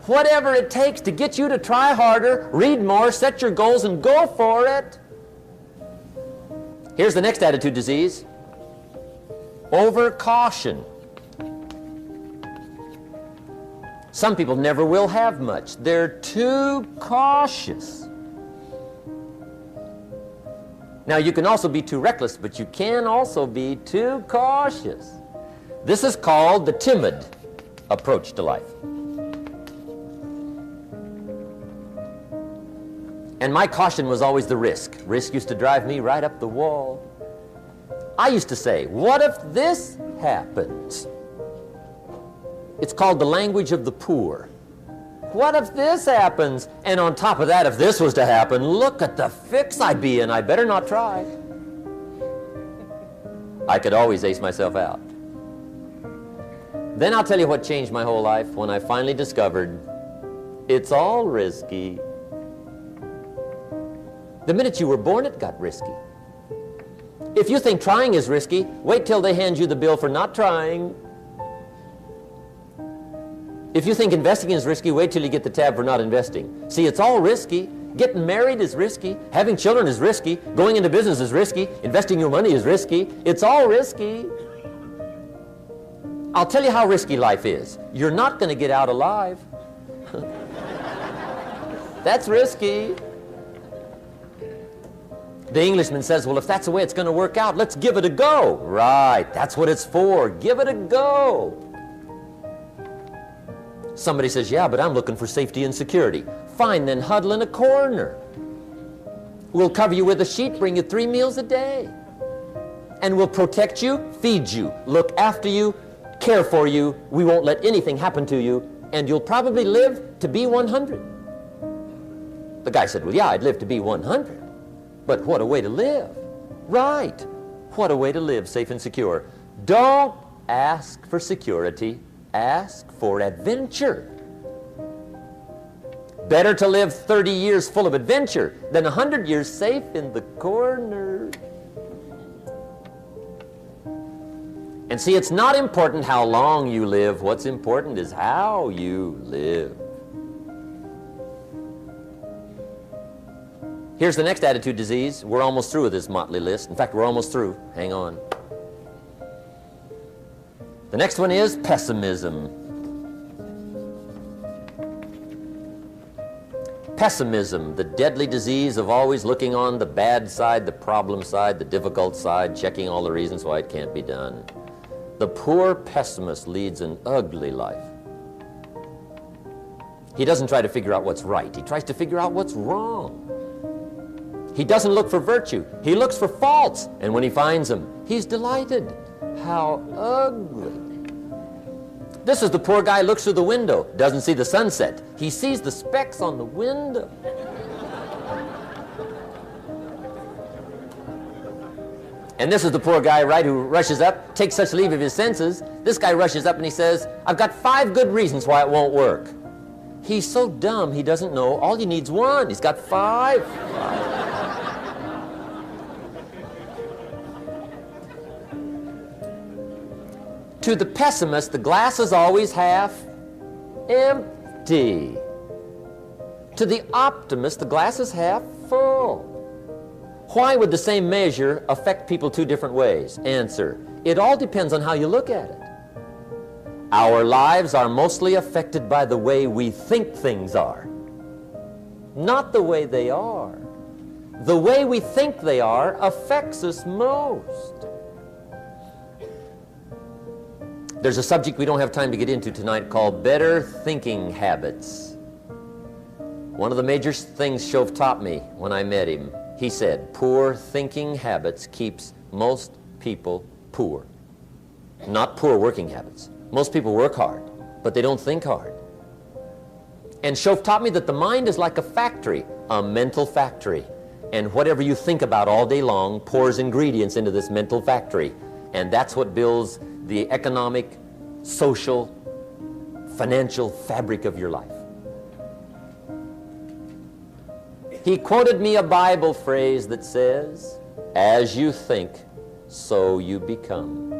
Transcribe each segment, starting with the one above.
whatever it takes to get you to try harder, read more, set your goals, and go for it. Here's the next attitude disease. Overcaution. Some people never will have much. They're too cautious. Now, you can also be too reckless, but you can also be too cautious. This is called the timid approach to life. And my caution was always the risk. Risk used to drive me right up the wall. I used to say, what if this happens? It's called the language of the poor. What if this happens? And on top of that, if this was to happen, look at the fix I'd be in. I better not try. I could always ace myself out. Then I'll tell you what changed my whole life when I finally discovered it's all risky. The minute you were born, it got risky. If you think trying is risky, wait till they hand you the bill for not trying. If you think investing is risky, wait till you get the tab for not investing. See, it's all risky. Getting married is risky. Having children is risky. Going into business is risky. Investing your money is risky. It's all risky. I'll tell you how risky life is. You're not going to get out alive. That's risky. The Englishman says, well, if that's the way it's going to work out, let's give it a go. Right, that's what it's for. Give it a go. Somebody says, yeah, but I'm looking for safety and security. Fine, then huddle in a corner. We'll cover you with a sheet, bring you 3 meals a day. And we'll protect you, feed you, look after you, care for you. We won't let anything happen to you, and you'll probably live to be 100. The guy said, well, yeah, I'd live to be 100. But what a way to live. Right. What a way to live, safe and secure. Don't ask for security. Ask for adventure. Better to live 30 years full of adventure than 100 years safe in the corner. And see, it's not important how long you live. What's important is how you live. Here's the next attitude disease. We're almost through with this motley list. In fact, we're almost through. Hang on. The next one is pessimism. Pessimism, the deadly disease of always looking on the bad side, the problem side, the difficult side, checking all the reasons why it can't be done. The poor pessimist leads an ugly life. He doesn't try to figure out what's right. He tries to figure out what's wrong. He doesn't look for virtue. He looks for faults. And when he finds them, he's delighted. How ugly. This is the poor guy who looks through the window, doesn't see the sunset. He sees the specks on the window. And this is the poor guy, right, who rushes up, takes such leave of his senses. This guy rushes up and he says, I've got 5 good reasons why it won't work. He's so dumb he doesn't know all you need's 1. He's got 5. To the pessimist, the glass is always half empty. To the optimist, the glass is half full. Why would the same measure affect people 2 different ways? Answer, it all depends on how you look at it. Our lives are mostly affected by the way we think things are, not the way they are. The way we think they are affects us most. There's a subject we don't have time to get into tonight called better thinking habits. One of the major things Shove taught me when I met him, he said, poor thinking habits keeps most people poor. Not poor working habits. Most people work hard, but they don't think hard. And Shove taught me that the mind is like a factory, a mental factory. And whatever you think about all day long pours ingredients into this mental factory. And that's what builds the economic, social, financial fabric of your life. He quoted me a Bible phrase that says, as you think, so you become.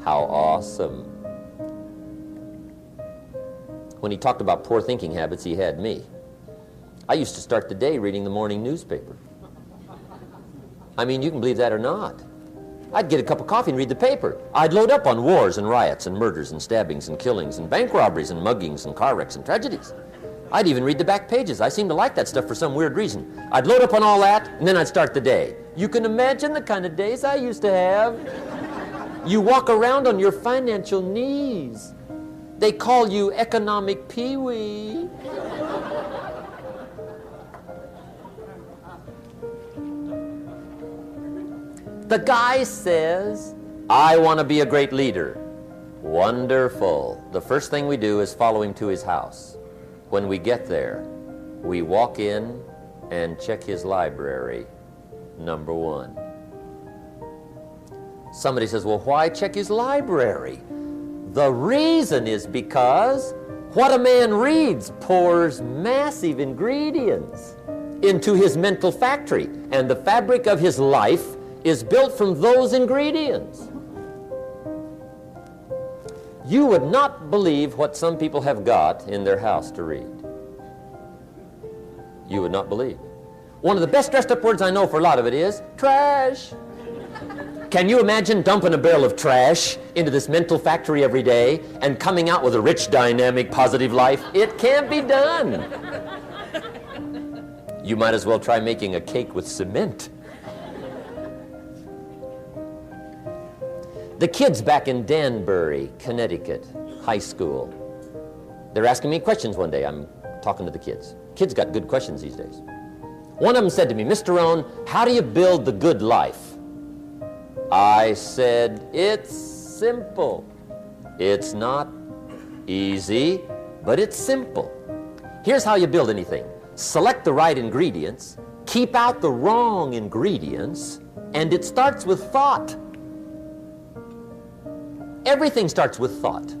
How awesome. When he talked about poor thinking habits, he had me. I used to start the day reading the morning newspaper. I mean, you can believe that or not. I'd get a cup of coffee and read the paper. I'd load up on wars and riots and murders and stabbings and killings and bank robberies and muggings and car wrecks and tragedies. I'd even read the back pages. I seem to like that stuff for some weird reason. I'd load up on all that, and then I'd start the day. You can imagine the kind of days I used to have. You walk around on your financial knees. They call you economic peewee. The guy says, I want to be a great leader. Wonderful. The first thing we do is follow him to his house. When we get there, we walk in and check his library, number one. Somebody says, well, why check his library? The reason is because what a man reads pours massive ingredients into his mental factory, and the fabric of his life is built from those ingredients. You would not believe what some people have got in their house to read. You would not believe. One of the best dressed up words I know for a lot of it is trash. Can you imagine dumping a barrel of trash into this mental factory every day and coming out with a rich, dynamic, positive life? It can't be done. You might as well try making a cake with cement. The kids back in Danbury, Connecticut, high school, they're asking me questions one day. I'm talking to the kids. Kids got good questions these days. One of them said to me, Mr. Rohn, how do you build the good life? I said, it's simple. It's not easy, but it's simple. Here's how you build anything. Select the right ingredients, keep out the wrong ingredients, and it starts with thought. Everything starts with thought.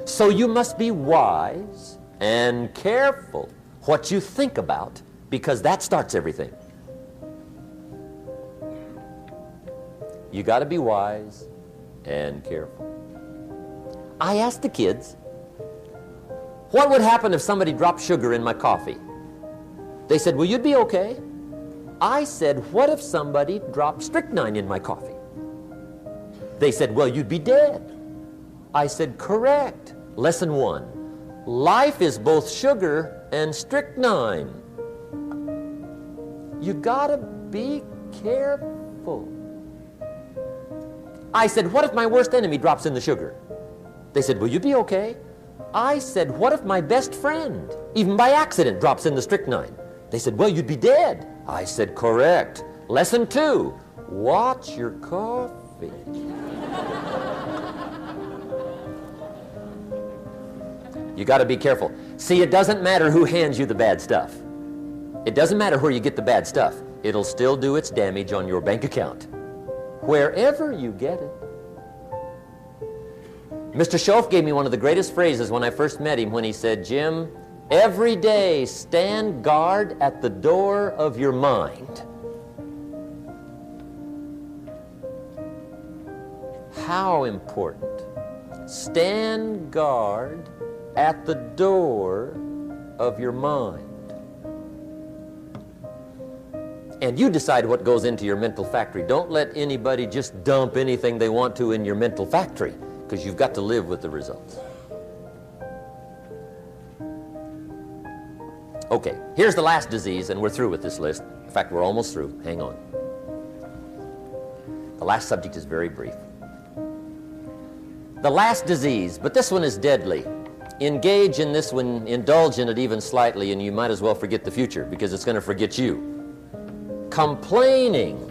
So you must be wise and careful what you think about, because that starts everything. You got to be wise and careful. I asked the kids, what would happen if somebody dropped sugar in my coffee? They said, well, you'd be okay. I said, what if somebody dropped strychnine in my coffee? They said, well, you'd be dead. I said, correct. Lesson one, life is both sugar and strychnine. You gotta be careful. I said, what if my worst enemy drops in the sugar? They said, will you be okay? I said, what if my best friend, even by accident, drops in the strychnine? They said, well, you'd be dead. I said, correct. Lesson two, watch your coffee. You got to be careful. See, it doesn't matter who hands you the bad stuff. It doesn't matter where you get the bad stuff. It'll still do its damage on your bank account, wherever you get it. Mr. Schoaf gave me one of the greatest phrases when I first met him when he said, Jim, every day stand guard at the door of your mind. How important. Stand guard at the door of your mind. And you decide what goes into your mental factory. Don't let anybody just dump anything they want to in your mental factory, because you've got to live with the results. Okay, here's the last disease, and we're through with this list. In fact, we're almost through. Hang on. The last subject is very brief. The last disease, but this one is deadly. Engage in this one, indulge in it even slightly, and you might as well forget the future, because it's going to forget you. Complaining,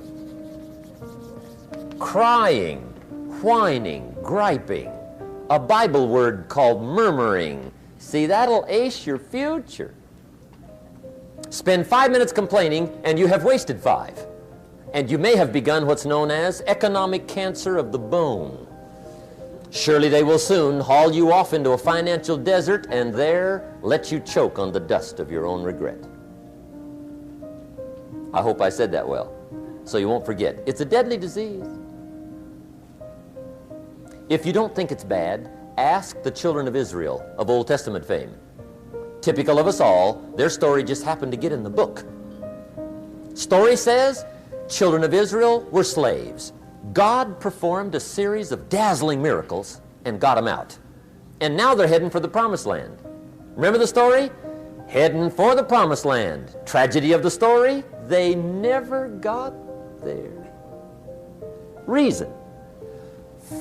crying, whining, griping. A Bible word called murmuring. See, that'll ace your future. Spend 5 minutes complaining, and you have wasted 5. And you may have begun what's known as economic cancer of the bone. Surely they will soon haul you off into a financial desert and there let you choke on the dust of your own regret. I hope I said that well, so you won't forget. It's a deadly disease. If you don't think it's bad, ask the children of Israel of Old Testament fame. typical of us all. Their story just happened to get in the book. Story says, children of Israel were slaves. God performed a series of dazzling miracles and got them out. And now they're heading for the promised land. Remember the story? Heading for the promised land. Tragedy of the story, they never got there. Reason.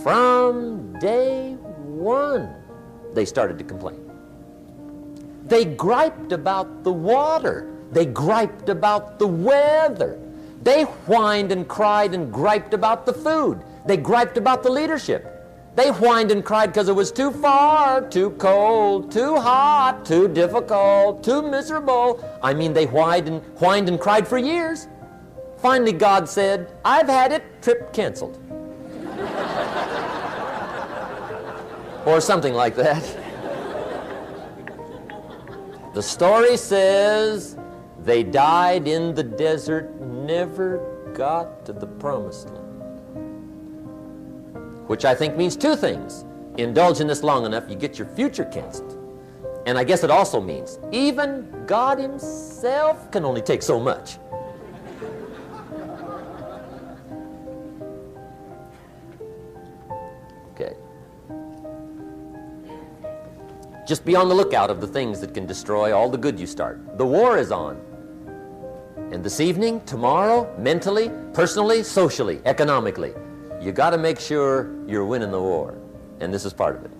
From day one, they started to complain. They griped about the water. They griped about the weather. They whined and cried and griped about the food. They griped about the leadership. They whined and cried because it was too far, too cold, too hot, too difficult, too miserable. I mean, they whined and cried for years. Finally, God said, I've had it, trip canceled. Or something like that. The story says they died in the desert, never got to the promised land. Which I think means two things. Indulge in this long enough, you get your future canceled. And I guess it also means even God himself can only take so much. Okay. Just be on the lookout of the things that can destroy all the good you start. The war is on. And this evening, tomorrow, mentally, personally, socially, economically, you got to make sure you're winning the war. And this is part of it.